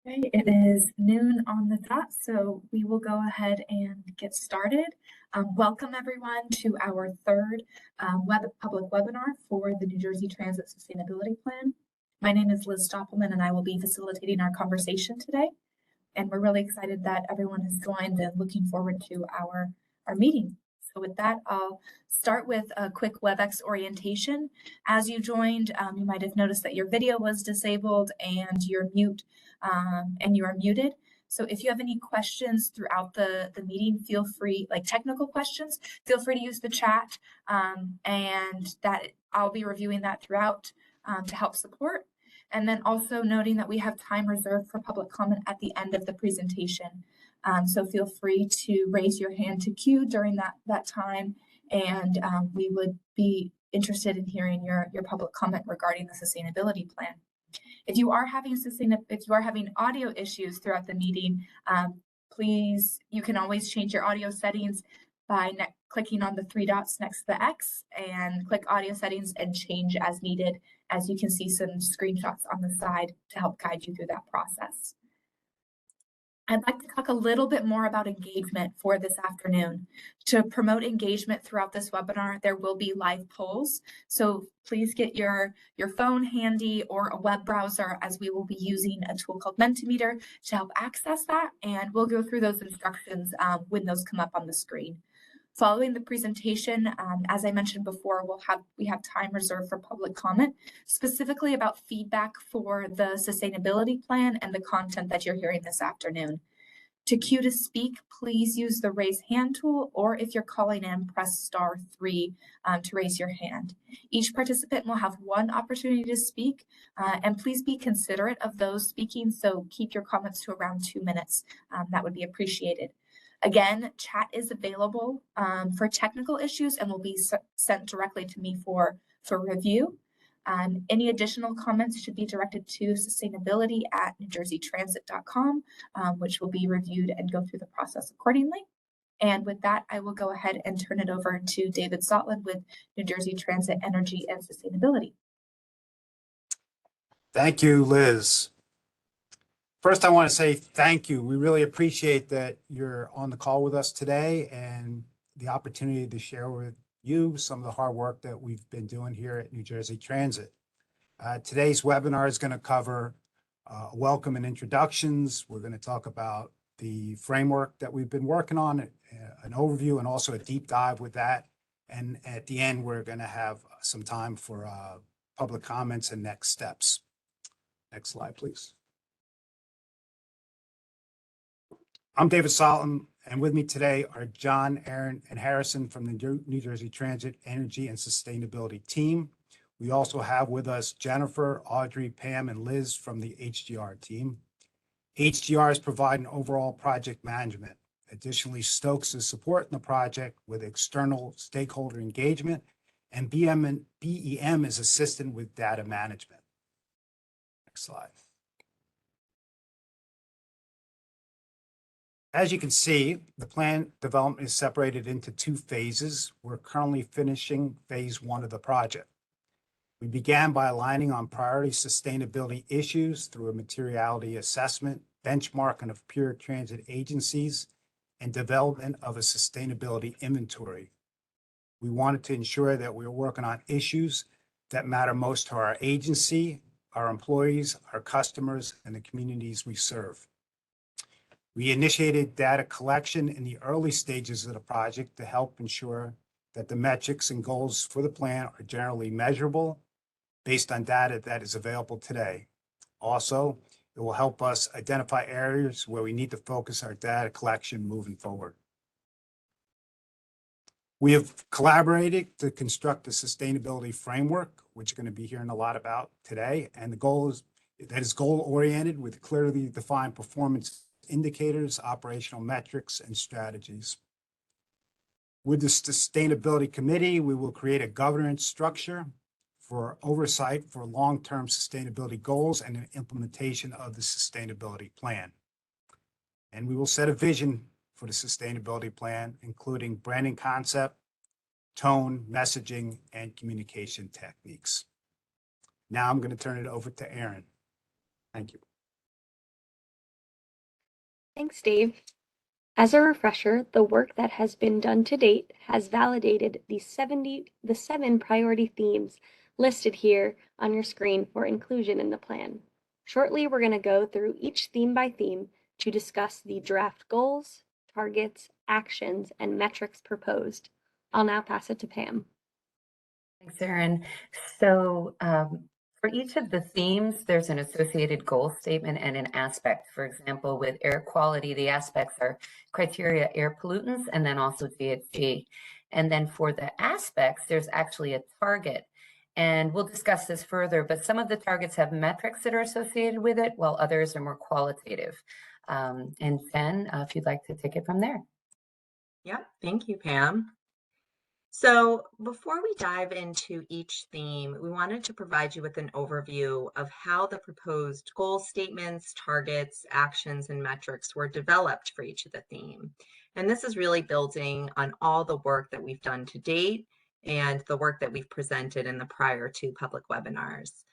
Okay, it is noon on the dot, so we will go ahead and get started. Welcome everyone to our third public webinar for the New Jersey Transit Sustainability Plan. My name is Liz Stoppelman and I will be facilitating our conversation today. And we're really excited that everyone has joined and looking forward to our meeting. So with that, I'll start with a quick WebEx orientation. As you joined, you might have noticed that your video was disabled and you're mute and you are muted. So if you have any questions throughout the meeting, feel free, like technical questions, feel free to use the chat and that I'll be reviewing that throughout to help support. And then also noting that we have time reserved for public comment at the end of the presentation. So feel free to raise your hand to queue during that time, and we would be interested in hearing your public comment regarding the sustainability plan. If you are having audio issues throughout the meeting, please, you can always change your audio settings by clicking on the three dots next to the X and click audio settings and change as needed, as you can see some screenshots on the side to help guide you through that process. I'd like to talk a little bit more about engagement for this afternoon. To promote engagement throughout this webinar, there will be live polls. So please get your phone handy or a web browser, as we will be using a tool called Mentimeter to help access that. And we'll go through those instructions when those come up on the screen. Following the presentation, as I mentioned before, we have time reserved for public comment, specifically about feedback for the sustainability plan and the content that you're hearing this afternoon. To queue to speak, please use the raise hand tool, or if you're calling in, press *3 to raise your hand. Each participant will have one opportunity to speak, and please be considerate of those speaking, so keep your comments to around 2 minutes. That would be appreciated. Again, chat is available for technical issues and will be sent directly to me for review. Any additional comments should be directed to sustainability@newjerseytransit.com, which will be reviewed and go through the process accordingly. And with that, I will go ahead and turn it over to David Sotland with New Jersey Transit Energy and Sustainability. Thank you, Liz. First, I want to say thank you. We really appreciate that you're on the call with us today and the opportunity to share with you some of the hard work that we've been doing here at New Jersey Transit. Today's webinar is going to cover welcome and introductions. We're going to talk about the framework that we've been working on, an overview, and also a deep dive with that. And at the end, we're going to have some time for public comments and next steps. Next slide, please. I'm David Sotland, and with me today are John, Aaron, and Harrison from the New Jersey Transit Energy and Sustainability team. We also have with us Jennifer, Audrey, Pam, and Liz from the HDR team. HDR is providing overall project management. Additionally, Stokes is supporting the project with external stakeholder engagement, and BEM is assisting with data management. Next slide. As you can see, the plan development is separated into 2 phases. We're currently finishing phase 1 of the project. We began by aligning on priority sustainability issues through a materiality assessment, benchmarking of peer transit agencies, and development of a sustainability inventory. We wanted to ensure that we were working on issues that matter most to our agency, our employees, our customers, and the communities we serve. We initiated data collection in the early stages of the project to help ensure that the metrics and goals for the plan are generally measurable based on data that is available today. Also, it will help us identify areas where we need to focus our data collection moving forward. We have collaborated to construct a sustainability framework, which you're going to be hearing a lot about today, and the goal is goal-oriented with clearly defined performance indicators, operational metrics, and strategies. With the Sustainability Committee, we will create a governance structure for oversight for long-term sustainability goals and the implementation of the sustainability plan. And we will set a vision for the sustainability plan, including branding concept, tone, messaging, and communication techniques. Now I'm going to turn it over to Aaron. Thank you. Thanks, Dave. As a refresher, the work that has been done to date has validated the 7 priority themes listed here on your screen for inclusion in the plan. Shortly, we're going to go through each theme by theme to discuss the draft goals, targets, actions, and metrics proposed. I'll now pass it to Pam. Thanks, Erin. So for each of the themes, there's an associated goal statement and an aspect. For example, with air quality, the aspects are criteria air pollutants and then also GHG. And then for the aspects, there's actually a target. And we'll discuss this further, but some of the targets have metrics that are associated with it, while others are more qualitative. And Jen, if you'd like to take it from there. Yep, thank you, Pam. So before we dive into each theme, we wanted to provide you with an overview of how the proposed goal statements, targets, actions, and metrics were developed for each of the theme. And this is really building on all the work that we've done to date and the work that we've presented in the prior 2 public webinars.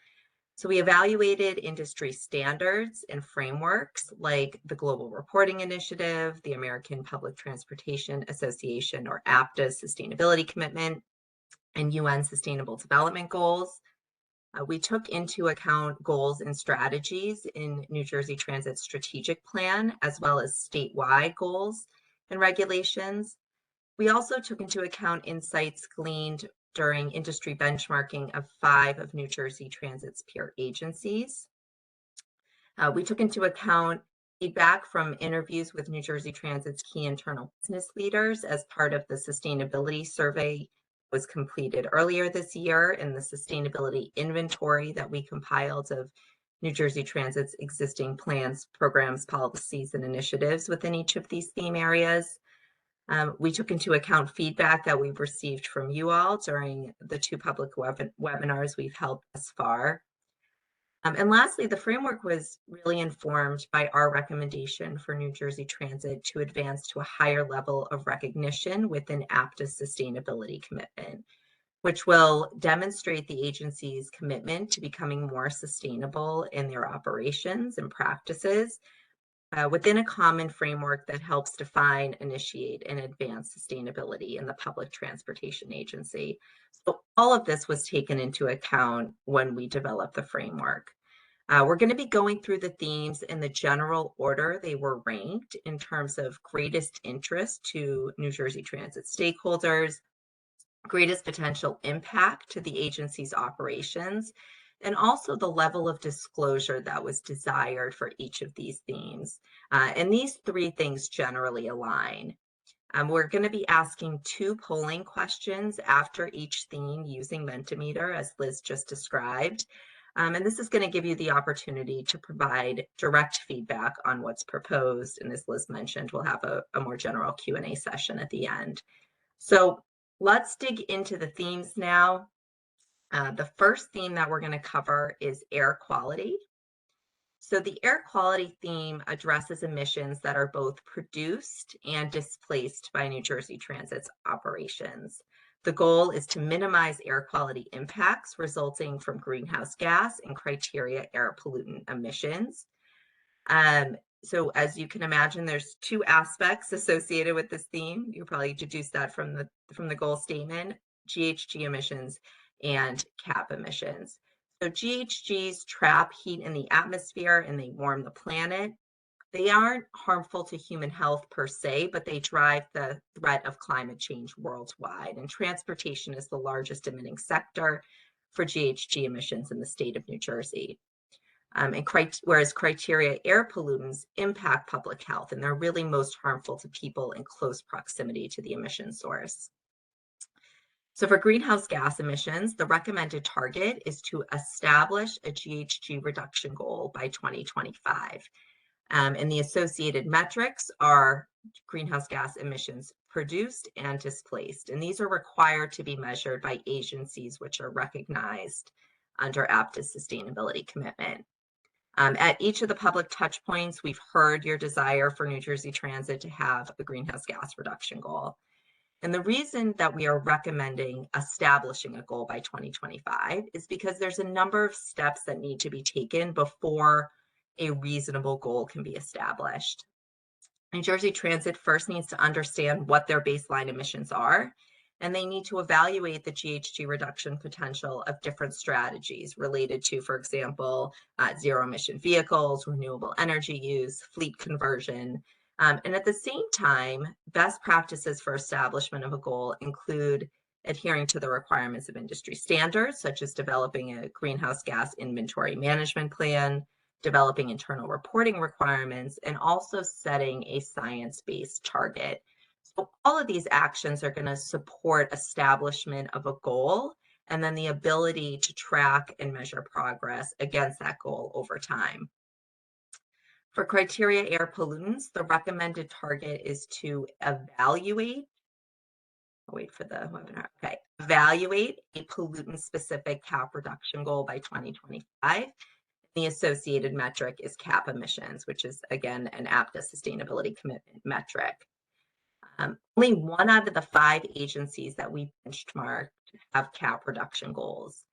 So we evaluated industry standards and frameworks like the Global Reporting Initiative, the American Public Transportation Association, or APTA's sustainability commitment, and UN Sustainable Development Goals. We took into account goals and strategies in New Jersey Transit's strategic plan, as well as statewide goals and regulations. We also took into account insights gleaned during industry benchmarking of 5 of New Jersey Transit's peer agencies. We took into account feedback from interviews with New Jersey Transit's key internal business leaders as part of the sustainability survey that was completed earlier this year, in the sustainability inventory that we compiled of New Jersey Transit's existing plans, programs, policies, and initiatives within each of these theme areas. We took into account feedback that we've received from you all during the 2 public webinars we've held thus far. And lastly, the framework was really informed by our recommendation for New Jersey Transit to advance to a higher level of recognition within APTA's sustainability commitment, which will demonstrate the agency's commitment to becoming more sustainable in their operations and practices, within a common framework that helps define, initiate, and advance sustainability in the public transportation agency. So all of this was taken into account when we developed the framework. We're going to be going through the themes in the general order they were ranked in terms of greatest interest to New Jersey Transit stakeholders, greatest potential impact to the agency's operations, and also the level of disclosure that was desired for each of these themes. And these 3 things generally align. We're going to be asking 2 polling questions after each theme using Mentimeter, as Liz just described. And this is going to give you the opportunity to provide direct feedback on what's proposed. And as Liz mentioned, we'll have a more general Q&A session at the end. So let's dig into the themes now. The first theme that we're going to cover is air quality. So the air quality theme addresses emissions that are both produced and displaced by New Jersey Transit's operations. The goal is to minimize air quality impacts resulting from greenhouse gas and criteria air pollutant emissions. So as you can imagine, there's 2 aspects associated with this theme. You probably deduce that from the goal statement: GHG emissions and CAP emissions. So GHGs trap heat in the atmosphere and they warm the planet. They aren't harmful to human health per se, but they drive the threat of climate change worldwide. And transportation is the largest emitting sector for GHG emissions in the state of New Jersey. Whereas criteria air pollutants impact public health, and they're really most harmful to people in close proximity to the emission source. So for greenhouse gas emissions, the recommended target is to establish a GHG reduction goal by 2025. And the associated metrics are greenhouse gas emissions produced and displaced. And these are required to be measured by agencies which are recognized under APTA's sustainability commitment. At each of the public touch points, we've heard your desire for New Jersey Transit to have a greenhouse gas reduction goal. And the reason that we are recommending establishing a goal by 2025 is because there's a number of steps that need to be taken before a reasonable goal can be established. New Jersey Transit first needs to understand what their baseline emissions are, and they need to evaluate the GHG reduction potential of different strategies related to, for example, zero emission vehicles, renewable energy use, fleet conversion. And at the same time, best practices for establishment of a goal include adhering to the requirements of industry standards, such as developing a greenhouse gas inventory management plan, developing internal reporting requirements, and also setting a science-based target. So all of these actions are going to support establishment of a goal and then the ability to track and measure progress against that goal over time. For criteria air pollutants, the recommended target is to evaluate, wait for the webinar, okay, evaluate a pollutant-specific cap reduction goal by 2025. The associated metric is cap emissions, which is, again, an APTA sustainability commitment metric. Only 1 out of the 5 agencies that we benchmarked have cap reduction goals.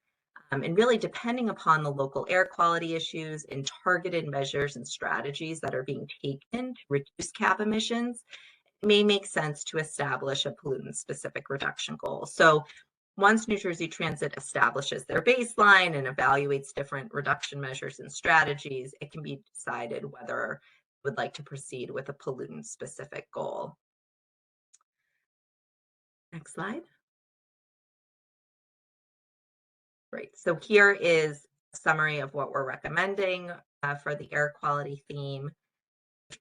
And really, depending upon the local air quality issues and targeted measures and strategies that are being taken to reduce cap emissions, it may make sense to establish a pollutant-specific reduction goal. So once New Jersey Transit establishes their baseline and evaluates different reduction measures and strategies, it can be decided whether it would like to proceed with a pollutant-specific goal. Next slide. Great. So here is a summary of what we're recommending for the air quality theme.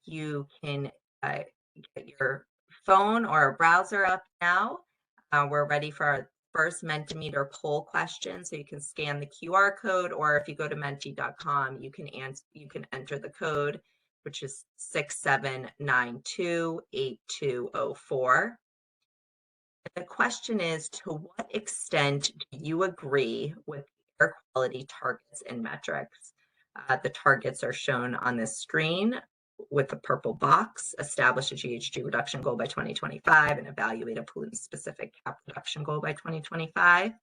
You can get your phone or a browser up now. We're ready for our first Mentimeter poll question. So you can scan the QR code, or if you go to menti.com, you can enter the code, which is 67928204. The question is, to what extent do you agree with air quality targets and metrics? The targets are shown on this screen with the purple box: establish a GHG reduction goal by 2025 and evaluate a pollutant-specific cap reduction goal by 2025.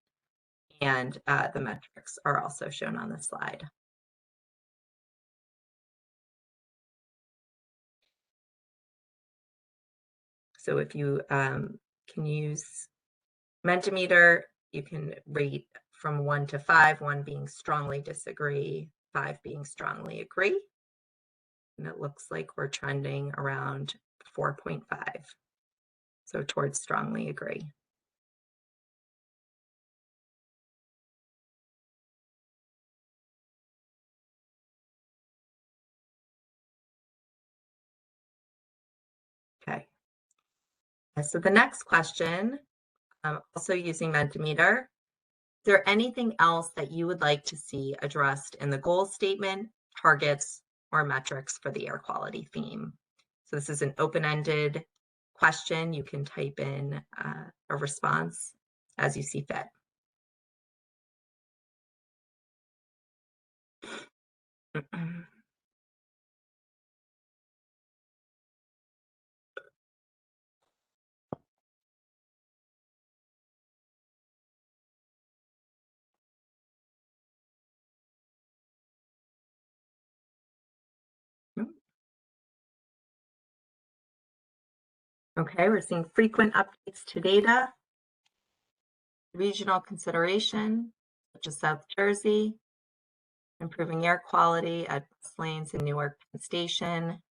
And the metrics are also shown on the slide. So if you can use Mentimeter, you can rate from 1 to 5, 1 being strongly disagree, 5 being strongly agree. And it looks like we're trending around 4.5, so towards strongly agree. Okay. So the next question, also using Mentimeter, is there anything else that you would like to see addressed in the goal statement, targets, or metrics for the air quality theme? So this is an open-ended question. You can type in a response as you see fit. Okay, we're seeing frequent updates to data, regional consideration, such as South Jersey, improving air quality at bus lanes in Newark Penn Station,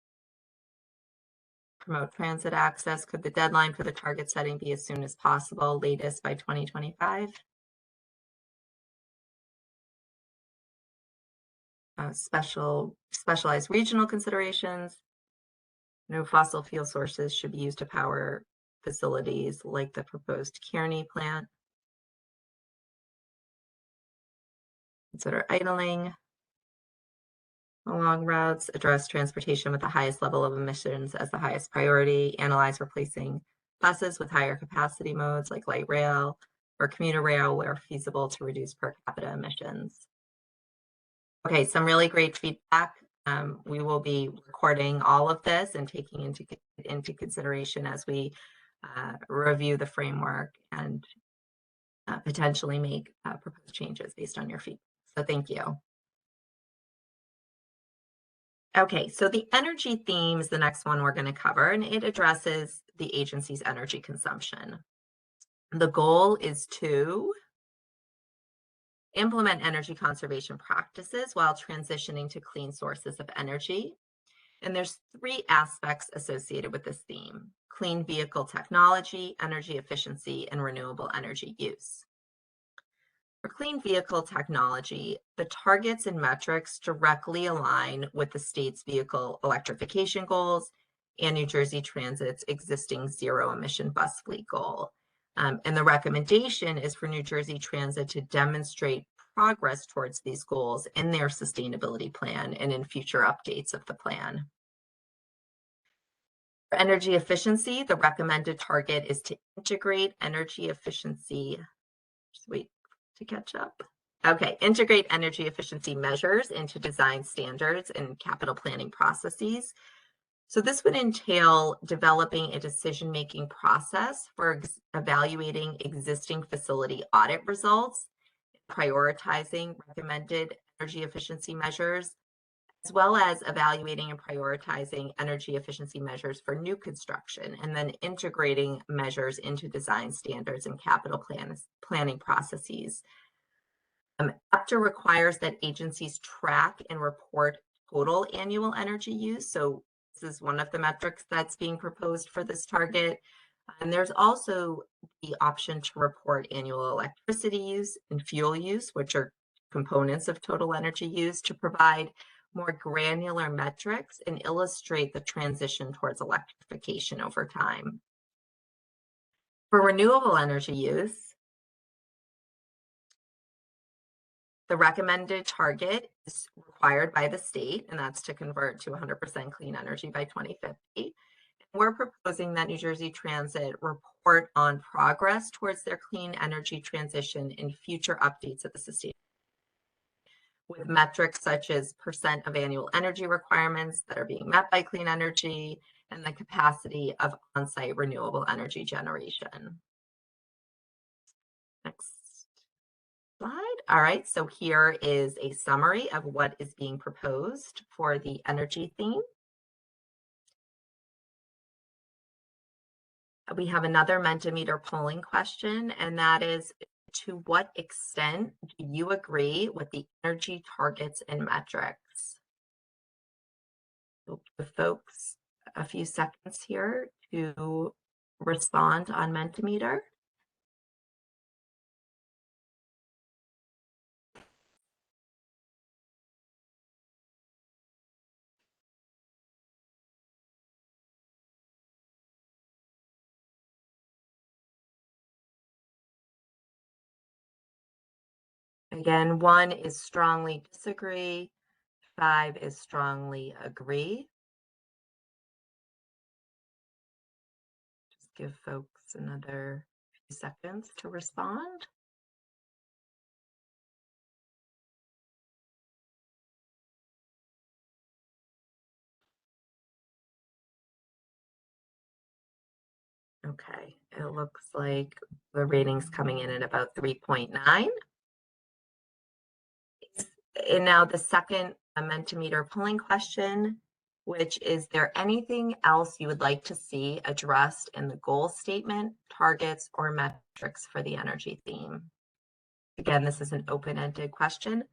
promote transit access. Could the deadline for the target setting be as soon as possible, latest by 2025? Specialized regional considerations. No fossil fuel sources should be used to power facilities like the proposed Kearney plant. Consider idling along routes, address transportation with the highest level of emissions as the highest priority, analyze replacing buses with higher capacity modes like light rail or commuter rail where feasible to reduce per capita emissions. Okay, some really great feedback. We will be recording all of this and taking into consideration as we review the framework and potentially make proposed changes based on your feedback. So thank you. Okay, so the energy theme is the next one we're going to cover, and it addresses the agency's energy consumption. The goal is to implement energy conservation practices while transitioning to clean sources of energy. And there's 3 aspects associated with this theme: clean vehicle technology, energy efficiency, and renewable energy use. For clean vehicle technology, the targets and metrics directly align with the state's vehicle electrification goals and New Jersey Transit's existing zero emission bus fleet goal. And the recommendation is for New Jersey Transit to demonstrate progress towards these goals in their sustainability plan and in future updates of the plan. For energy efficiency, the recommended target is to integrate energy efficiency. Just wait to catch up. Okay, integrate energy efficiency measures into design standards and capital planning processes. So this would entail developing a decision-making process for evaluating existing facility audit results, prioritizing recommended energy efficiency measures, as well as evaluating and prioritizing energy efficiency measures for new construction, and then integrating measures into design standards and capital planning processes. APTA requires that agencies track and report total annual energy use. So this is one of the metrics that's being proposed for this target. And there's also the option to report annual electricity use and fuel use, which are components of total energy use, to provide more granular metrics and illustrate the transition towards electrification over time. For renewable energy use, the recommended target is required by the state, and that's to convert to 100% clean energy by 2050. We're proposing that New Jersey Transit report on progress towards their clean energy transition in future updates of the sustainability, with metrics such as % of annual energy requirements that are being met by clean energy and the capacity of on-site renewable energy generation. Next slide. All right, so here is a summary of what is being proposed for the energy theme. We have another Mentimeter polling question, and that is, to what extent do you agree with the energy targets and metrics? We'll give folks a few seconds here to respond on Mentimeter. Again, 1 is strongly disagree, 5 is strongly agree. Just give folks another few seconds to respond. Okay, it looks like the rating's coming in at about 3.9. And now the second Mentimeter polling question, which is there anything else you would like to see addressed in the goal statement, targets, or metrics for the energy theme? Again, this is an open-ended question.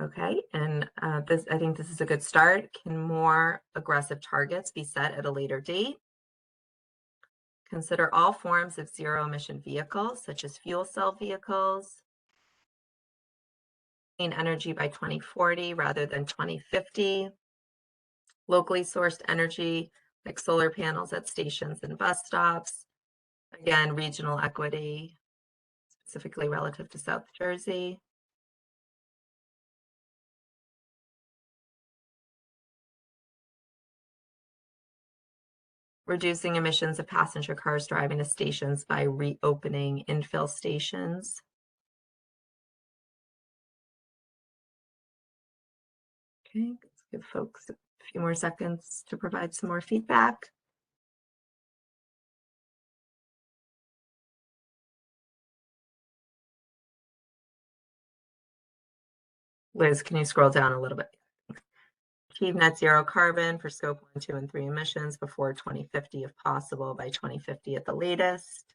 Okay, and I think this is a good start. Can more aggressive targets be set at a later date? Consider all forms of zero-emission vehicles, such as fuel cell vehicles. Clean energy by 2040 rather than 2050. Locally sourced energy, like solar panels at stations and bus stops. Again, regional equity, specifically relative to South Jersey. Reducing emissions of passenger cars driving to stations by reopening infill stations. Okay, let's give folks a A few more seconds to provide some more feedback. Liz, can you scroll down a little bit? Achieve net zero carbon for scope 1, 2, and 3 emissions before 2050 if possible, by 2050 at the latest.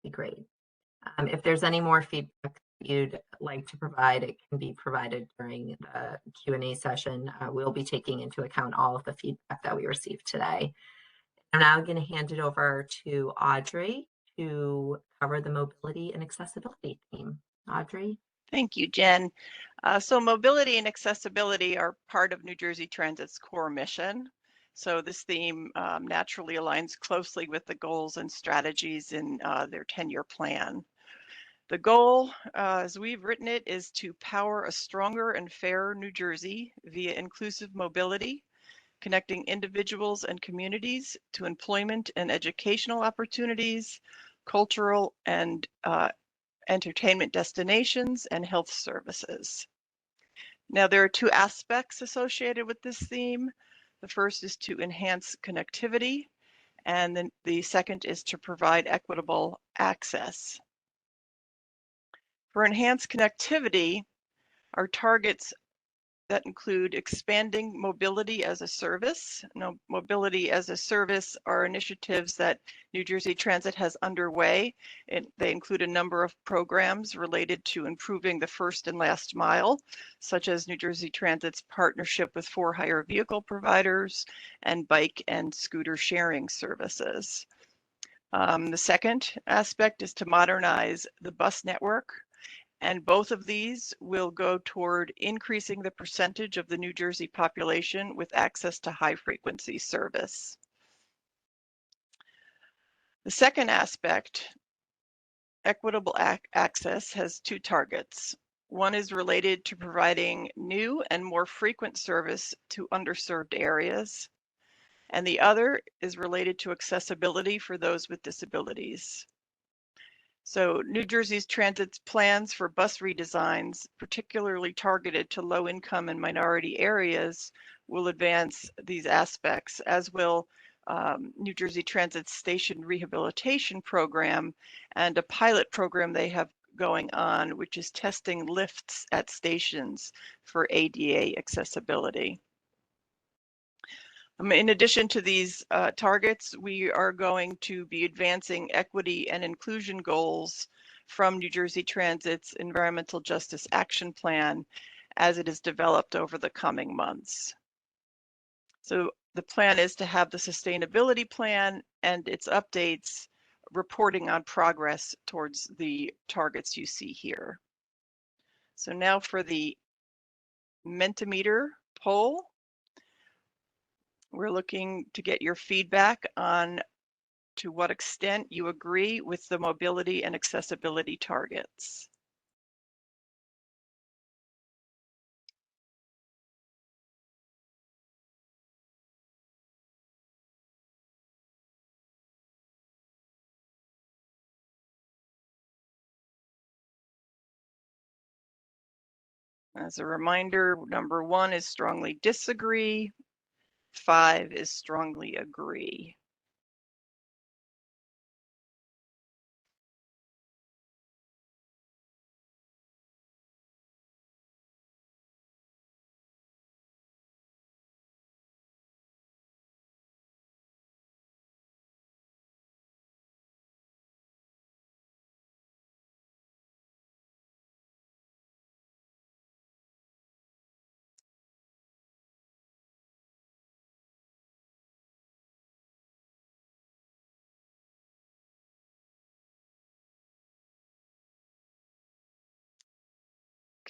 Be great. If there's any more feedback you'd like to provide, it can be provided during the Q&A session. We'll be taking into account all of the feedback that we received today. I'm now going to hand it over to Audrey to cover the mobility and accessibility theme. Audrey? Thank you, Jen. So mobility and accessibility are part of New Jersey Transit's core mission. So this theme naturally aligns closely with the goals and strategies in their 10-year plan. The goal, as we've written it, is to power a stronger and fairer New Jersey via inclusive mobility, connecting individuals and communities to employment and educational opportunities, cultural and entertainment destinations, and health services. Now, there are two aspects associated with this theme. The first is to enhance connectivity, and then the second is to provide equitable access. For enhanced connectivity, our targets that include expanding mobility as a service. Now, mobility as a service are initiatives that New Jersey Transit has underway. They include a number of programs related to improving the first and last mile, such as New Jersey Transit's partnership with for-hire vehicle providers and bike and scooter sharing services. The second aspect is to modernize the bus network. And both of these will go toward increasing the percentage of the New Jersey population with access to high frequency service. The second aspect, equitable access, has two targets. One is related to providing new and more frequent service to underserved areas. And the other is related to accessibility for those with disabilities. So New Jersey's Transit's plans for bus redesigns, particularly targeted to low-income and minority areas, will advance these aspects, as will New Jersey Transit's station rehabilitation program and a pilot program they have going on, which is testing lifts at stations for ADA accessibility. In addition to these targets, we are going to be advancing equity and inclusion goals from New Jersey Transit's Environmental Justice Action Plan as it is developed over the coming months. So the plan is to have the sustainability plan and its updates reporting on progress towards the targets you see here. So now for the Mentimeter poll. We're looking to get your feedback on to what extent you agree with the mobility and accessibility targets. As a reminder, number 1 is strongly disagree, 5 is strongly agree.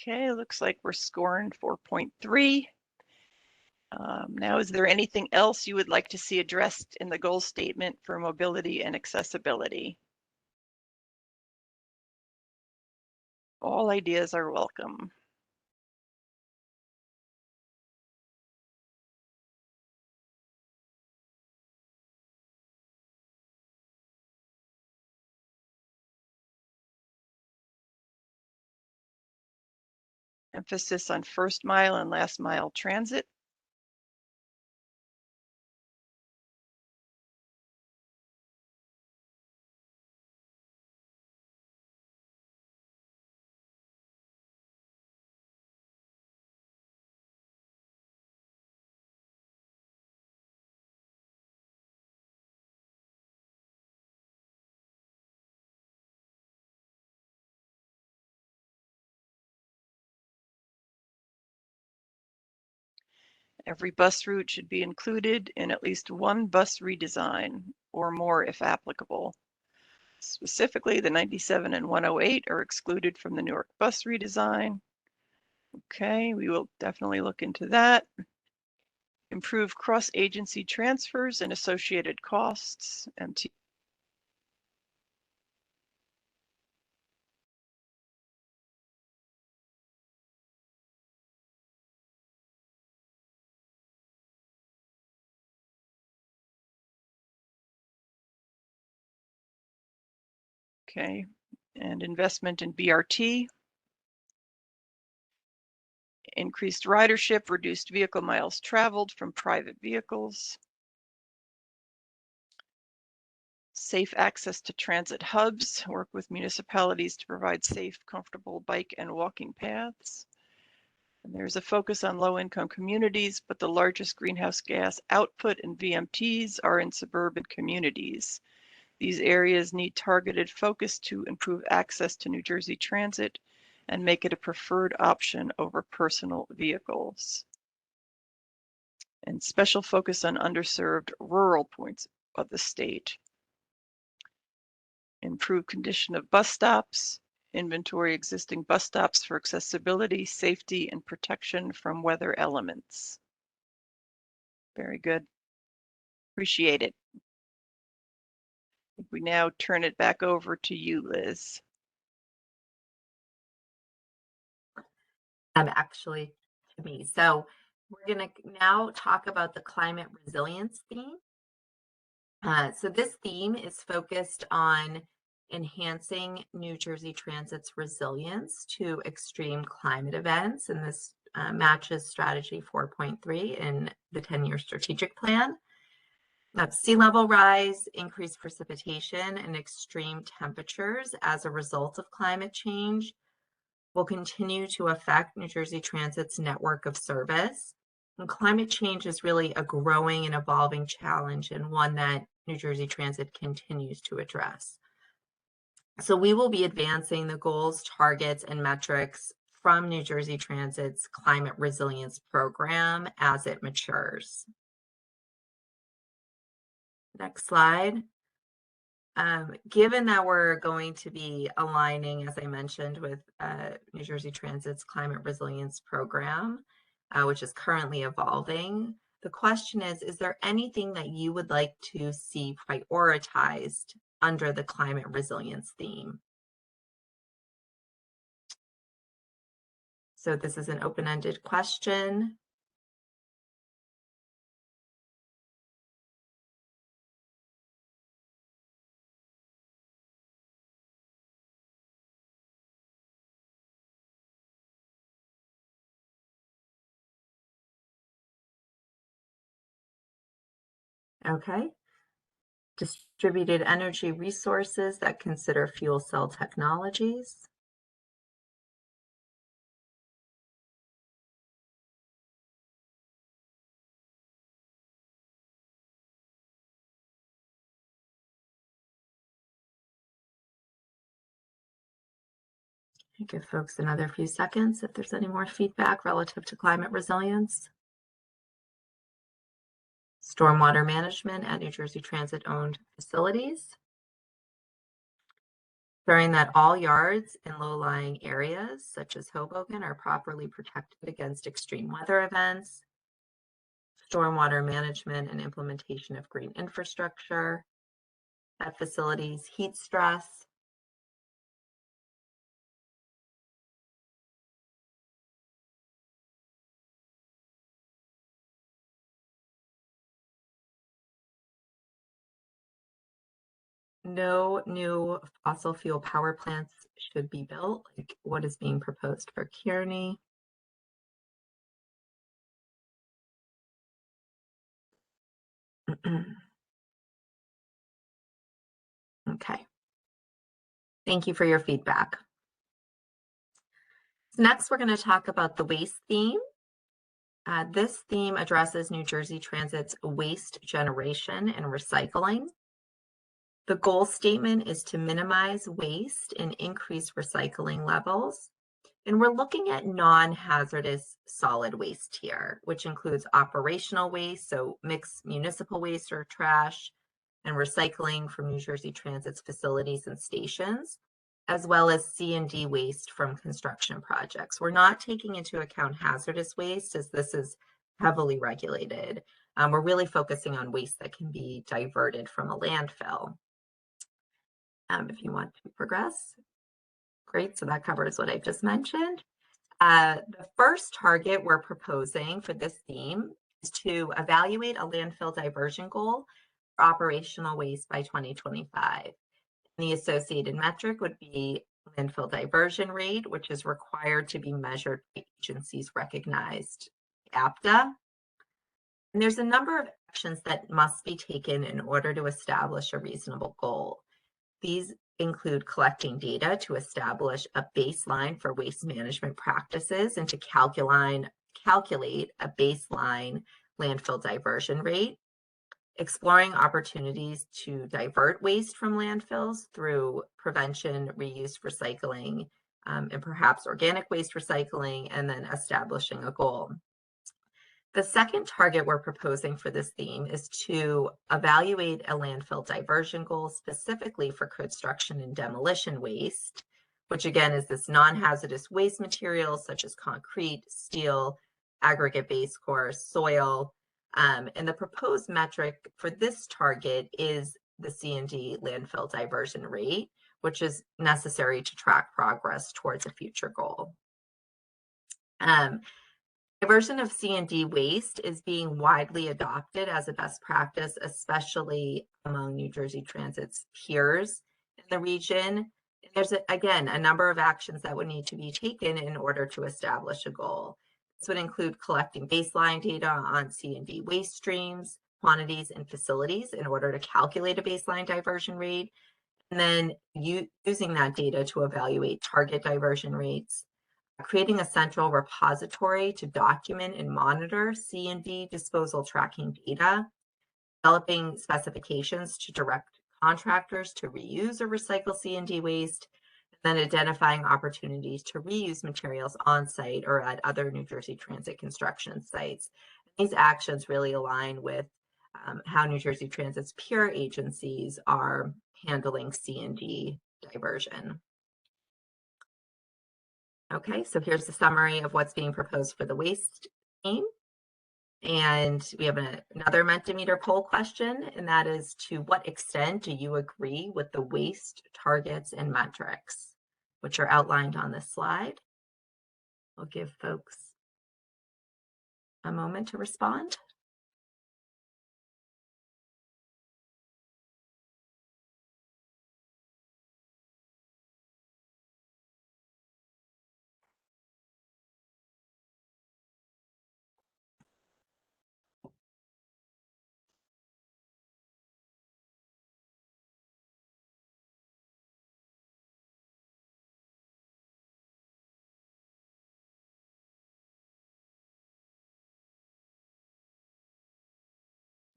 Okay, looks like we're scoring 4.3. Now, is there anything else you would like to see addressed in the goal statement for mobility and accessibility? All ideas are welcome. emphasis on first mile and last mile transit. Every bus route should be included in at least one bus redesign or more if applicable. Specifically, the 97 and 108 are excluded from the Newark bus redesign. Okay, we will definitely look into that. Improve cross-agency transfers and associated costs. Okay, and investment in BRT. Increased ridership, reduced vehicle miles traveled from private vehicles. Safe access to transit hubs, work with municipalities to provide safe, comfortable bike and walking paths. And there's a focus on low-income communities, but the largest greenhouse gas output in VMTs are in suburban communities. These areas need targeted focus to improve access to New Jersey Transit and make it a preferred option over personal vehicles. And special focus on underserved rural points of the state. Improve condition of bus stops, inventory existing bus stops for accessibility, safety, and protection from weather elements. Very good. Appreciate it. We now turn it back over to you, Liz. Actually to me. So we're going to now talk about the climate resilience theme. So this theme is focused on enhancing New Jersey Transit's resilience to extreme climate events, and this matches strategy 4.3 in the 10-year strategic plan. Sea level rise, increased precipitation, and extreme temperatures as a result of climate change will continue to affect New Jersey Transit's network of service. And climate change is really a growing and evolving challenge, and one that New Jersey Transit continues to address. So we will be advancing the goals, targets, and metrics from New Jersey Transit's climate resilience program as it matures. Next slide. Given that we're going to be aligning, as I mentioned, with New Jersey Transit's climate resilience program, which is currently evolving, the question is there anything that you would like to see prioritized under the climate resilience theme? So this is an open-ended question. Okay. Distributed energy resources that consider fuel cell technologies. Give folks another few seconds if there's any more feedback relative to climate resilience. Stormwater management at New Jersey Transit-owned facilities. Ensuring that all yards in low-lying areas, such as Hoboken, are properly protected against extreme weather events. Stormwater management and implementation of green infrastructure at facilities. Heat stress. No new fossil fuel power plants should be built, like what is being proposed for Kearney. Okay. Thank you for your feedback. Next, we're going to talk about the waste theme. This theme addresses New Jersey Transit's waste generation and recycling. The goal statement is to minimize waste and increase recycling levels. And we're looking at non-hazardous solid waste here, which includes operational waste, so mixed municipal waste or trash, and recycling from New Jersey Transit's facilities and stations, as well as C&D waste from construction projects. We're not taking into account hazardous waste, as this is heavily regulated. We're really focusing on waste that can be diverted from a landfill. If you want to progress. Great, so that covers what I've just mentioned. The first target we're proposing for this theme is to evaluate a landfill diversion goal for operational waste by 2025. The associated metric would be landfill diversion rate, which is required to be measured by agencies recognized APTA. And there's a number of actions that must be taken in order to establish a reasonable goal. These include collecting data to establish a baseline for waste management practices and to calculate a baseline landfill diversion rate, exploring opportunities to divert waste from landfills through prevention, reuse, recycling, and perhaps organic waste recycling, and then establishing a goal. The second target we're proposing for this theme is to evaluate a landfill diversion goal specifically for construction and demolition waste, which again is this non-hazardous waste materials such as concrete, steel, aggregate base course, soil. And the proposed metric for this target is the C&D landfill diversion rate, which is necessary to track progress towards a future goal. Diversion of C&D waste is being widely adopted as a best practice, especially among New Jersey Transit's peers in the region. There's, again, a number of actions that would need to be taken in order to establish a goal. This would include collecting baseline data on C&D waste streams, quantities, and facilities in order to calculate a baseline diversion rate, and then using that data to evaluate target diversion rates, creating a central repository to document and monitor C&D disposal tracking data, developing specifications to direct contractors to reuse or recycle C&D waste, and then identifying opportunities to reuse materials on site or at other New Jersey Transit construction sites. These actions really align with how New Jersey Transit's peer agencies are handling C&D diversion. Okay, so here's the summary of what's being proposed for the waste theme. And we have another Mentimeter poll question, and that is, to what extent do you agree with the waste targets and metrics, which are outlined on this slide? We'll give folks a moment to respond.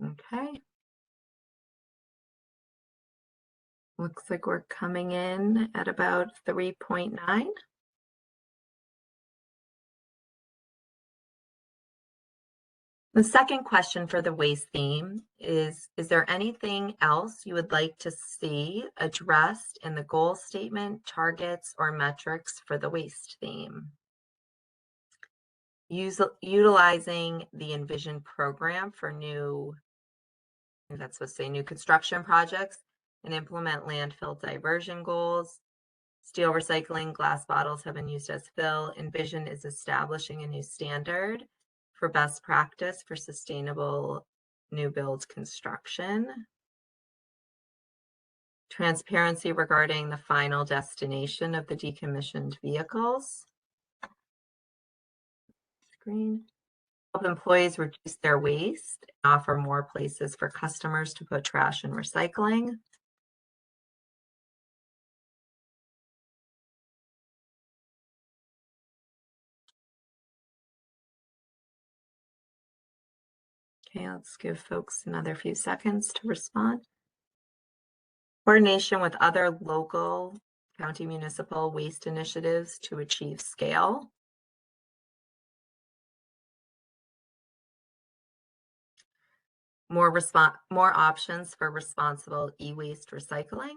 Okay. Looks like we're coming in at about 3.9. The second question for the waste theme is there anything else you would like to see addressed in the goal statement, targets, or metrics for the waste theme? Utilizing the Envision program for new construction projects and implement landfill diversion goals. Steel recycling, glass bottles have been used as fill. Envision is establishing a new standard for best practice for sustainable new build construction. Transparency regarding the final destination of the decommissioned vehicles. Screen. help employees reduce their waste, and offer more places for customers to put trash and recycling. Okay, let's give folks another few seconds to respond. Coordination with other local, county, municipal waste initiatives to achieve scale. More options for responsible e-waste recycling.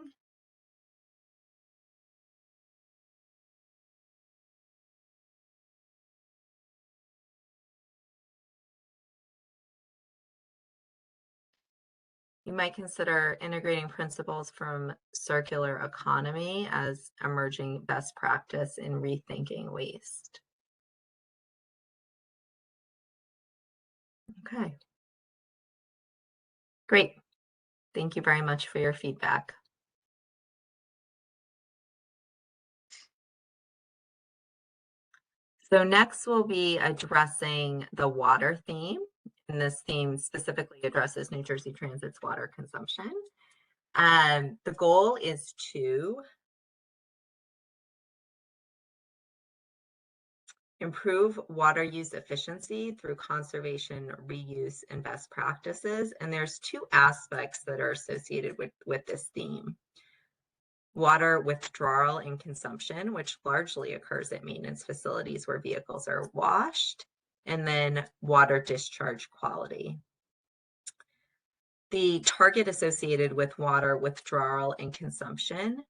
You might consider integrating principles from circular economy as emerging best practice in rethinking waste. Okay. Great. Thank you very much for your feedback. So next we'll be addressing the water theme, and this theme specifically addresses New Jersey Transit's water consumption. The goal is to improve water use efficiency through conservation, reuse, and best practices. And there's two aspects that are associated with this theme. Water withdrawal and consumption, which largely occurs at maintenance facilities where vehicles are washed, and then water discharge quality. The target associated with water withdrawal and consumption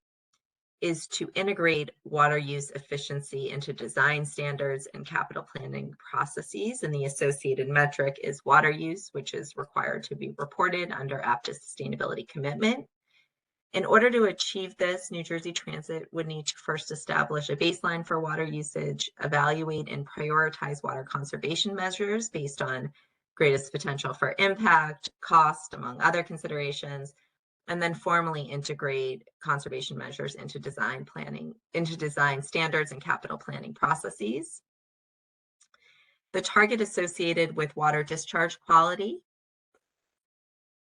is to integrate water use efficiency into design standards and capital planning processes. And the associated metric is water use, which is required to be reported under APTA sustainability commitment. In order to achieve this, New Jersey Transit would need to first establish a baseline for water usage, evaluate and prioritize water conservation measures based on greatest potential for impact, cost, among other considerations, and then formally integrate conservation measures into design standards and capital planning processes. The target associated with water discharge quality,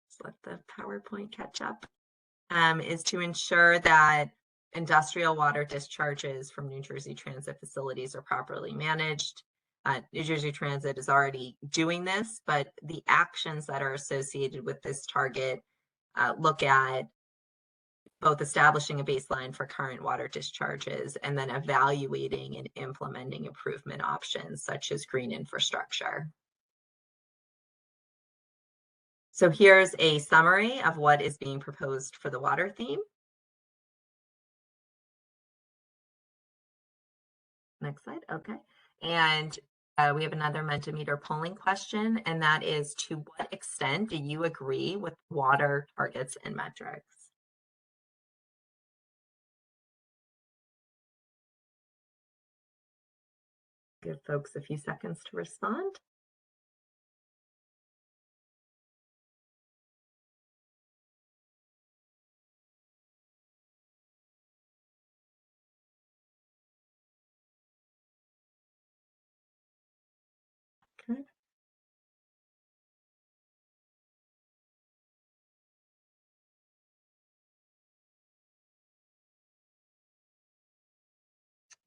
let's let the PowerPoint catch up, is to ensure that industrial water discharges from New Jersey Transit facilities are properly managed. New Jersey Transit is already doing this, but the actions that are associated with this target look at both establishing a baseline for current water discharges and then evaluating and implementing improvement options such as green infrastructure. So here's a summary of what is being proposed for the water theme. Next slide, okay. And we have another Mentimeter polling question, and that is, to what extent do you agree with water targets and metrics? Give folks a few seconds to respond. Okay.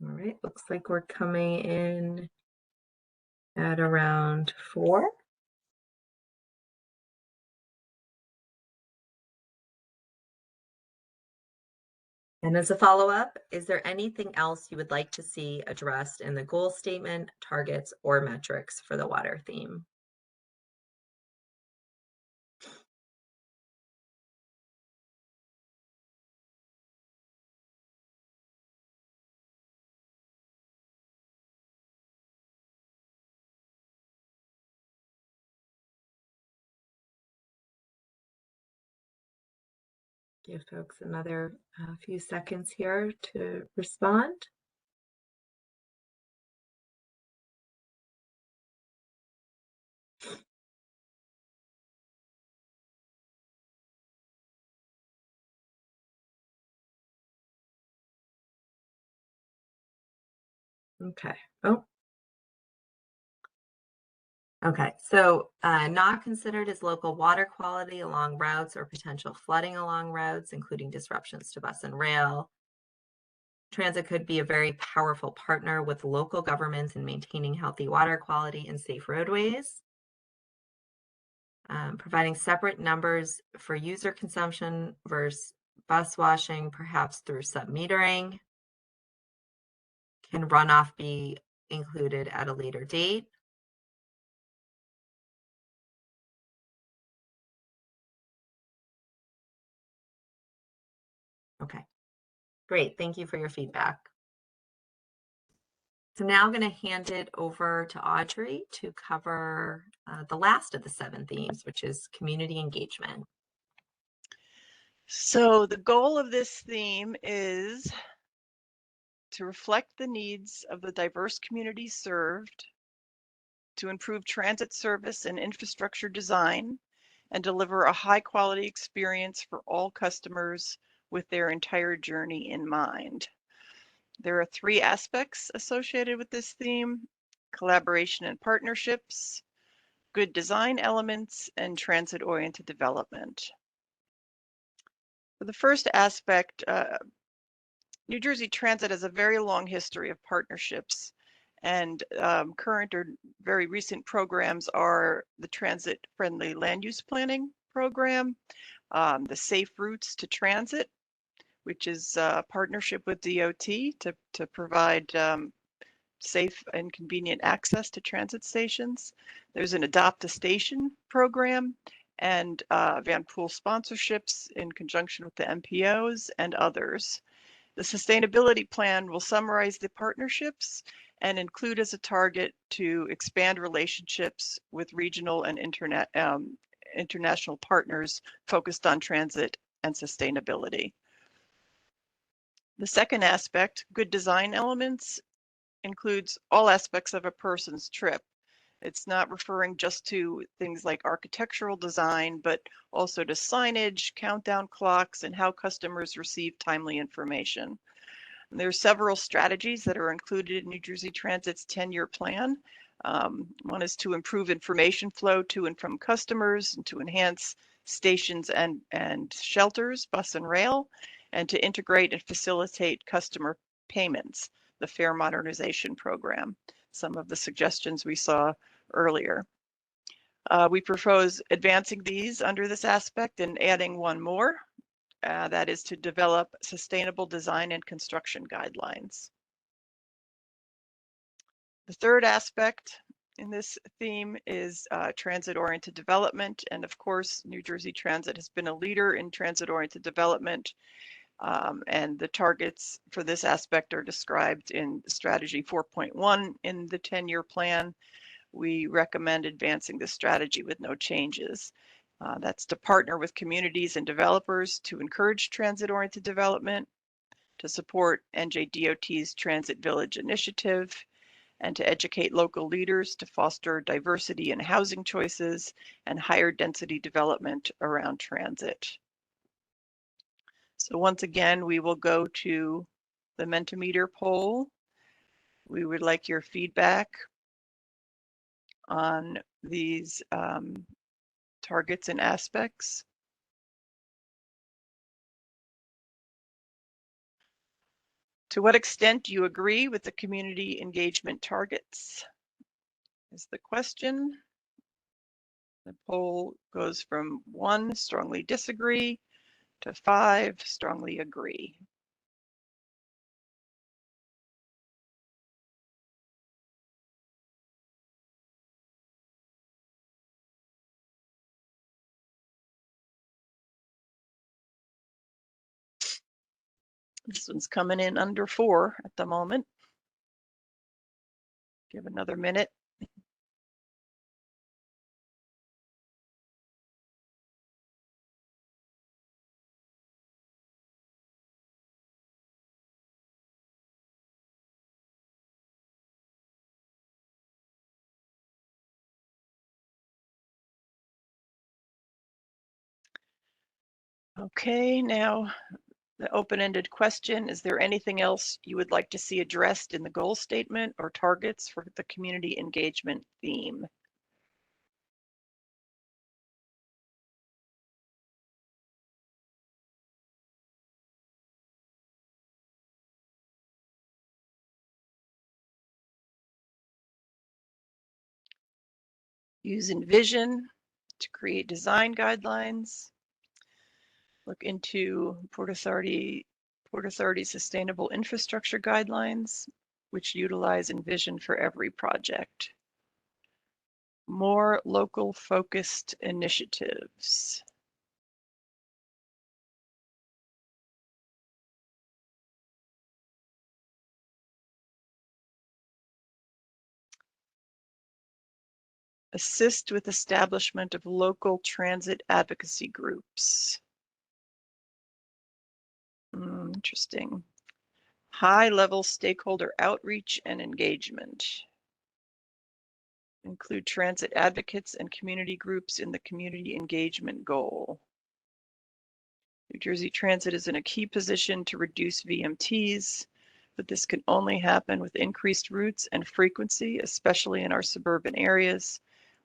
All right, looks like we're coming in at around 4. And as a follow-up, is there anything else you would like to see addressed in the goal statement, targets, or metrics for the water theme? Give folks another few seconds here to respond. Okay. Oh, Okay, so not considered as local water quality along routes or potential flooding along routes, including disruptions to bus and rail. Transit could be a very powerful partner with local governments in maintaining healthy water quality and safe roadways. Providing separate numbers for user consumption versus bus washing, perhaps through submetering. Can runoff be included at a later date? Okay, great. Thank you for your feedback. So now I'm going to hand it over to Audrey to cover the last of the 7 themes, which is community engagement. So the goal of this theme is to reflect the needs of the diverse communities served, to improve transit service and infrastructure design, and deliver a high quality experience for all customers with their entire journey in mind. There are 3 aspects associated with this theme: collaboration and partnerships, good design elements, and transit-oriented development. For the first aspect, New Jersey Transit has a very long history of partnerships, and current or very recent programs are the Transit Friendly Land Use Planning Program, the Safe Routes to Transit, which is a partnership with DOT to provide safe and convenient access to transit stations. There's an Adopt a Station program and Van Pool sponsorships in conjunction with the MPOs and others. The sustainability plan will summarize the partnerships and include as a target to expand relationships with regional and international partners focused on transit and sustainability. The second aspect, good design elements, includes all aspects of a person's trip. It's not referring just to things like architectural design, but also to signage, countdown clocks, and how customers receive timely information. And there are several strategies that are included in New Jersey Transit's 10-year plan. One is to improve information flow to and from customers, and to enhance stations and shelters, bus and rail, and to integrate and facilitate customer payments, the Fare Modernization Program, some of the suggestions we saw earlier. We propose advancing these under this aspect and adding one more, that is to develop sustainable design and construction guidelines. The third aspect in this theme is transit-oriented development. And of course, New Jersey Transit has been a leader in transit-oriented development. And the targets for this aspect are described in Strategy 4.1 in the 10-year plan. We recommend advancing this strategy with no changes. That's to partner with communities and developers to encourage transit-oriented development, to support NJDOT's Transit Village initiative, and to educate local leaders to foster diversity in housing choices and higher density development around transit. So once again, we will go to the Mentimeter poll. We would like your feedback on these targets and aspects. To what extent do you agree with the community engagement targets? Is the question. The poll goes from 1, strongly disagree, to 5, strongly agree. This one's coming in under 4 at the moment. Give another minute. Okay, now the open-ended question, is there anything else you would like to see addressed in the goal statement or targets for the community engagement theme? Use Envision to create design guidelines. Look into Port Authority Sustainable Infrastructure Guidelines, which utilize Envision for every project. More local focused initiatives. Assist with establishment of local transit advocacy groups. Interesting. High-level stakeholder outreach and engagement. Include transit advocates and community groups in the community engagement goal. New Jersey Transit is in a key position to reduce VMTs, but this can only happen with increased routes and frequency, especially in our suburban areas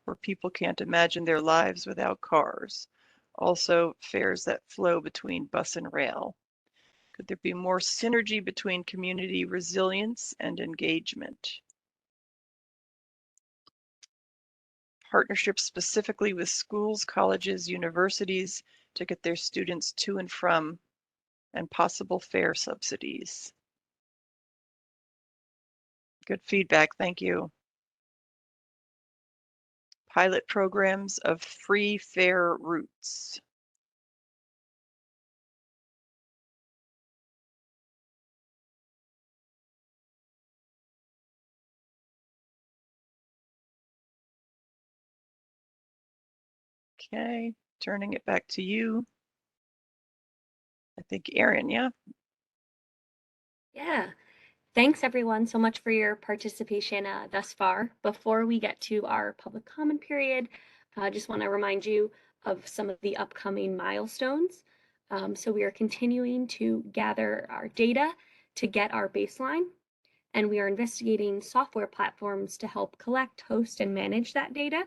where people can't imagine their lives without cars. Also, fares that flow between bus and rail. Could there be more synergy between community resilience and engagement? Partnerships specifically with schools, colleges, universities to get their students to and from, and possible fare subsidies. Good feedback, thank you. Pilot programs of free fare routes. Okay, turning it back to you. I think Erin, yeah? Yeah. Thanks everyone so much for your participation thus far. Before we get to our public comment period, I just want to remind you of some of the upcoming milestones. So we are continuing to gather our data to get our baseline, and we are investigating software platforms to help collect, host, and manage that data.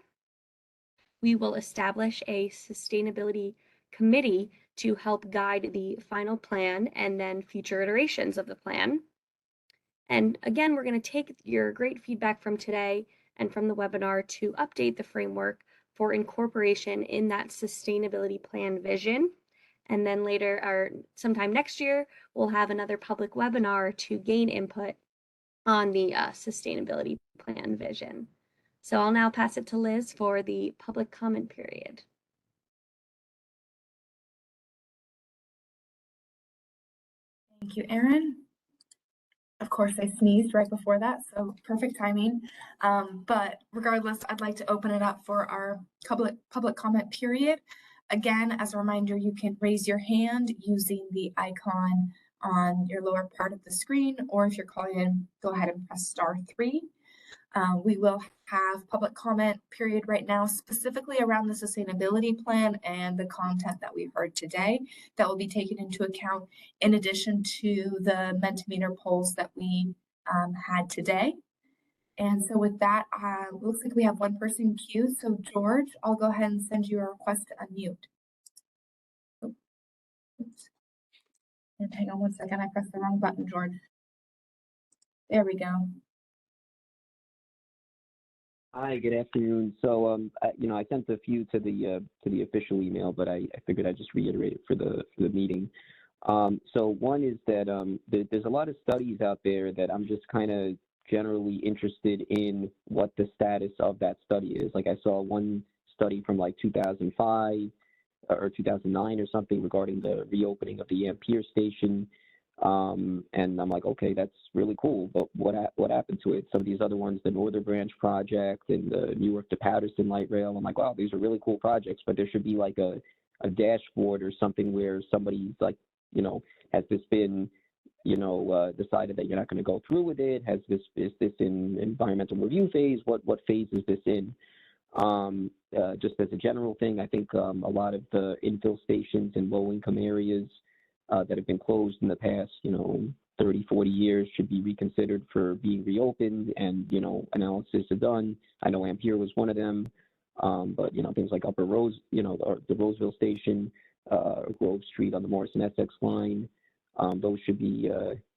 We will establish a sustainability committee to help guide the final plan and then future iterations of the plan. And again, we're going to take your great feedback from today and from the webinar to update the framework for incorporation in that sustainability plan vision. And then later, or sometime next year, we'll have another public webinar to gain input on the sustainability plan vision. So I'll now pass it to Liz for the public comment period. Thank you, Erin. Of course, I sneezed right before that, so perfect timing. But regardless, I'd like to open it up for our public comment period. Again, as a reminder, you can raise your hand using the icon on your lower part of the screen, or if you're calling in, go ahead and press *3. We will have public comment period right now, specifically around the sustainability plan and the content that we've heard today that will be taken into account in addition to the Mentimeter polls that we had today. And so with that, looks like we have one person queued. So George, I'll go ahead and send you a request to unmute. Oh, oops. And hang on one second, I pressed the wrong button, George. There we go. Hi, good afternoon. So, I sent a few to the official email, but I figured I'd just reiterate it for the meeting. So one is that there's a lot of studies out there that I'm just kind of generally interested in what the status of that study is. Like I saw one study from like 2005 or 2009 or something regarding the reopening of the Ampere station. And I'm like, okay, that's really cool, but what happened to it? Some of these other ones, the Northern Branch project and the Newark to Patterson light rail, I'm like, wow, these are really cool projects, but there should be like a dashboard or something where somebody's like, has this been, decided that you're not going to go through with it? Is this in environmental review phase? What phase is this in? Just as a general thing, I think a lot of the infill stations in low-income areas that have been closed in the past, 30, 40 years should be reconsidered for being reopened, and, analysis are done. I know Ampere was one of them, but, things like Upper Rose, or the Roseville Station, Grove Street on the Morrison Essex line, those should be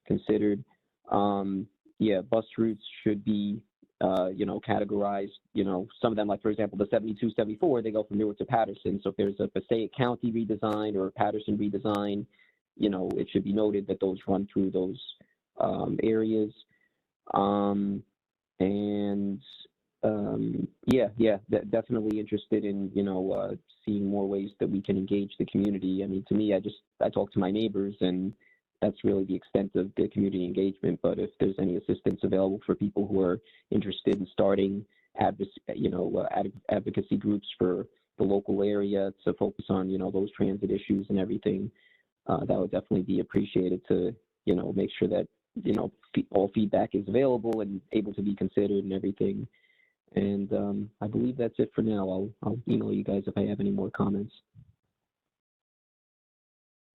considered. Bus routes should be categorized, some of them, like, for example, the 72, 74, they go from Newark to Patterson. So if there's a Passaic County redesign or a Patterson redesign, it should be noted that those run through those areas. Definitely interested in, seeing more ways that we can engage the community. I mean, to me, I talk to my neighbors, and that's really the extent of the community engagement. But if there's any assistance available for people who are interested in starting advocacy groups for the local area to focus on, those transit issues and everything, that would definitely be appreciated to, make sure that, all feedback is available and able to be considered and everything. And I believe that's it for now. I'll email you guys if I have any more comments.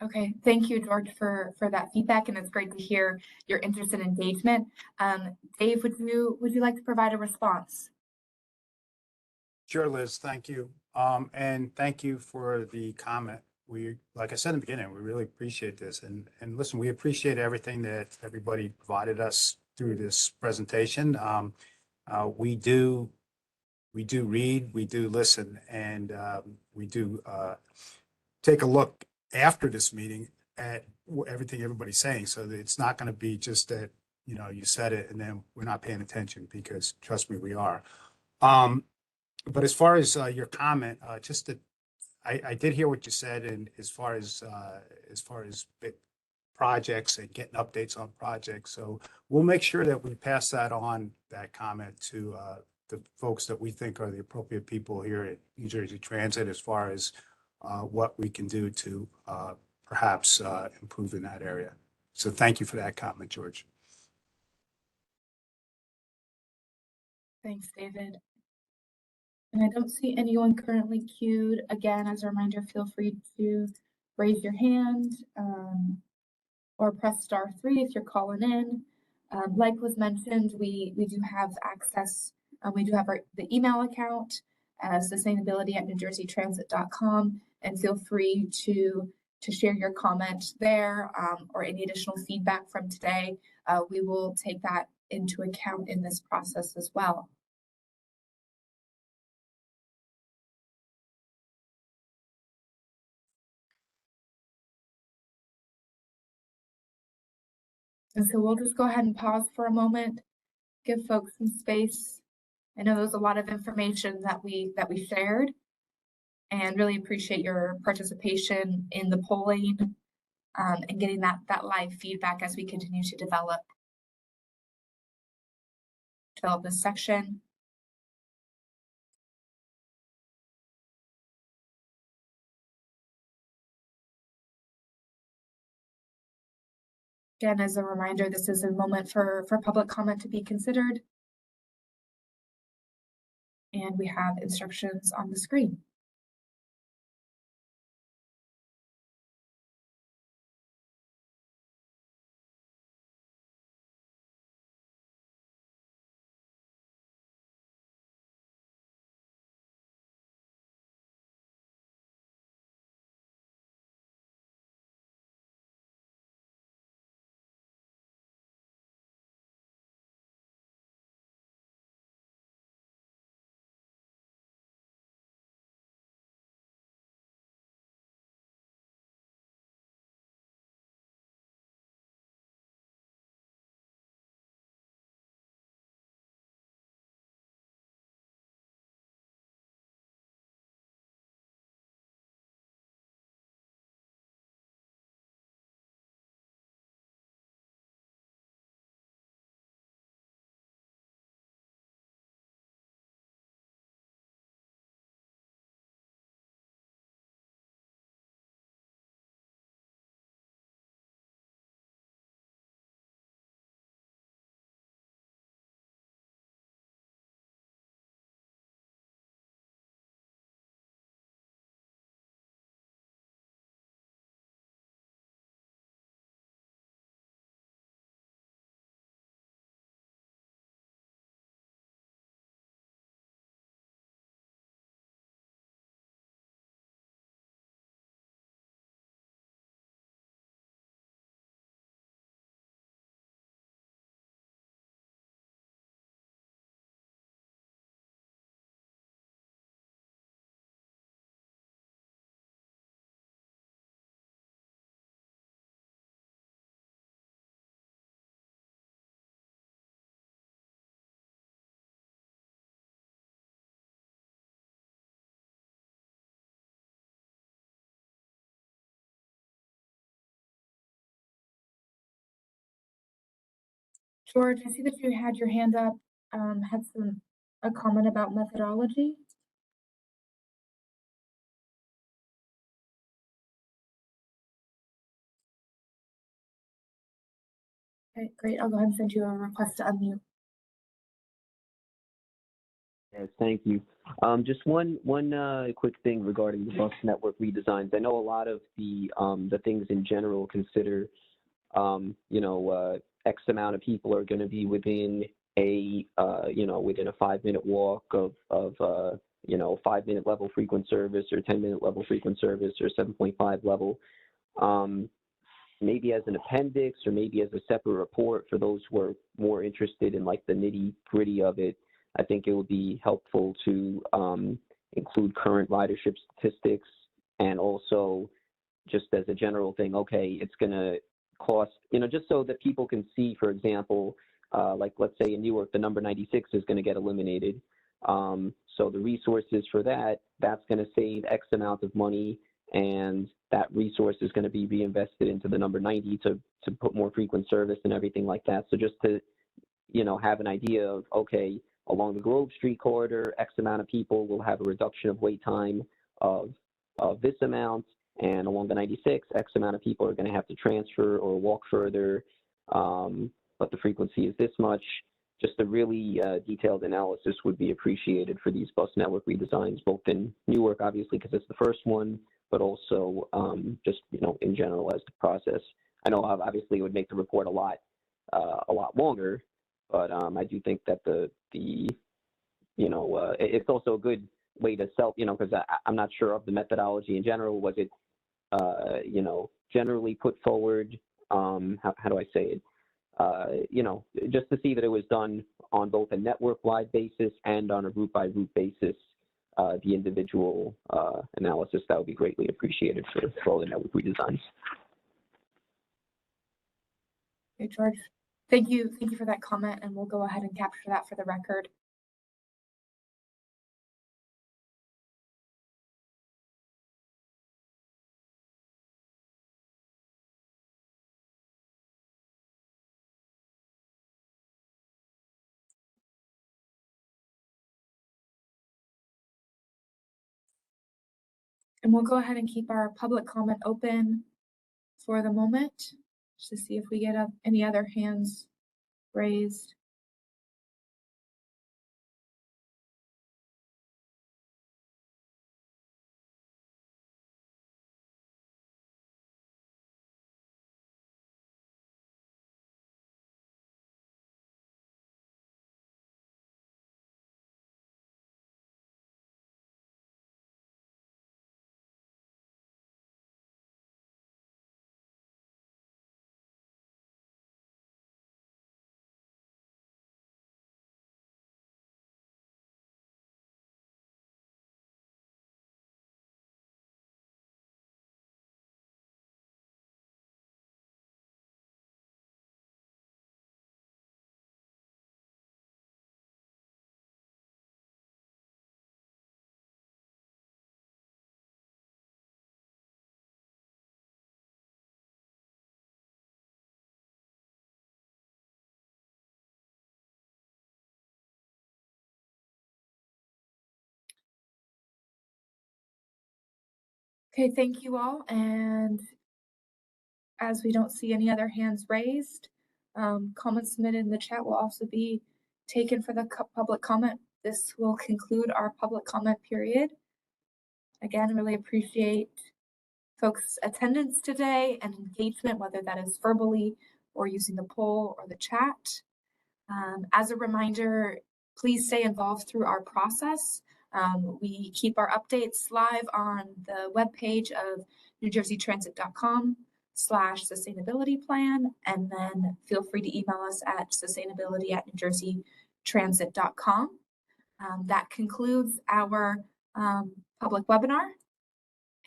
Okay, thank you, George, for that feedback, and it's great to hear your interest and engagement. Dave, would you like to provide a response? Sure, Liz, thank you. And thank you for the comment. Like I said in the beginning, we really appreciate this. And listen, we appreciate everything that everybody provided us through this presentation. We do read, we do listen, and we do take a look after this meeting at everything everybody's saying. So that it's not going to be just that, you said it and then we're not paying attention, because trust me, we are. But as far as your comment, I did hear what you said, and as far as projects and getting updates on projects. So we'll make sure that we pass that comment to the folks that we think are the appropriate people here at New Jersey Transit, as far as what we can do to perhaps improve in that area. So thank you for that comment, George. Thanks, David. And I don't see anyone currently queued. Again, as a reminder, feel free to raise your hand or press *3 if you're calling in. Like was mentioned, we do have access. We do have the email account, sustainability@newjerseytransit.com, and feel free to share your comment there, or any additional feedback from today. We will take that into account in this process as well. And so we'll just go ahead and pause for a moment, give folks some space. I know there's a lot of information that we shared, and really appreciate your participation in the polling, and getting that live feedback as we continue to develop this section. Again, as a reminder, this is a moment for public comment to be considered. And we have instructions on the screen. George, I see that you had your hand up, had a comment about methodology. Okay, great. I'll go ahead and send you a request to unmute. Yes, thank you. Just one quick thing regarding the bus network redesigns. I know a lot of the things in general consider, X amount of people are going to be within a, within a 5-minute walk of 5-minute level frequent service or 10-minute level frequent service or 7.5 level. Maybe as an appendix or maybe as a separate report for those who are more interested in like the nitty gritty of it. I think it would be helpful to include current ridership statistics and also just as a general thing, okay, it's going to cost, just so that people can see, for example, like let's say in Newark, the number 96 is going to get eliminated. So the resources for that's going to save X amount of money, and that resource is going to be reinvested into the number 90 to put more frequent service and everything like that. So just to, have an idea of, okay, along the Grove Street corridor, X amount of people will have a reduction of wait time of this amount, and along the 96, X amount of people are going to have to transfer or walk further, but the frequency is this much. Just a really detailed analysis would be appreciated for these bus network redesigns, both in Newark, obviously, because it's the first one, but also just, in general as the process. I know obviously it would make the report a lot longer, but I do think that it's also a good way to sell, because I'm not sure of the methodology in general. Was it, generally put forward, how do I say it? Just to see that it was done on both a network-wide basis and on a route-by-route basis, the individual analysis, that would be greatly appreciated for all the network redesigns. Okay, George. Thank you for that comment, and we'll go ahead and capture that for the record. And we'll go ahead and keep our public comment open for the moment, just to see if we get any other hands raised. Okay, thank you all. And as we don't see any other hands raised, comments submitted in the chat will also be taken for the public comment. This will conclude our public comment period. Again, really appreciate folks' attendance today and engagement, whether that is verbally or using the poll or the chat. As a reminder, please stay involved through our process. We keep our updates live on the webpage of newjerseytransit.com/sustainability plan, and then feel free to email us at sustainability@newjerseytransit.com. That concludes our public webinar,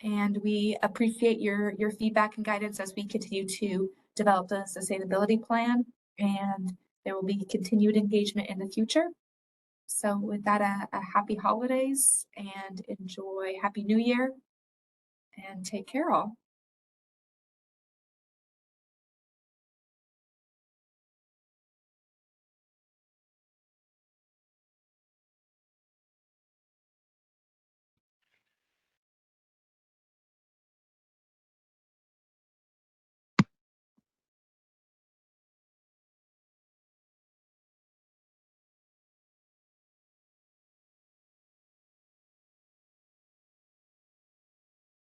and we appreciate your feedback and guidance as we continue to develop the sustainability plan, and there will be continued engagement in the future. So with that, a happy holidays and enjoy Happy New Year, and take care all.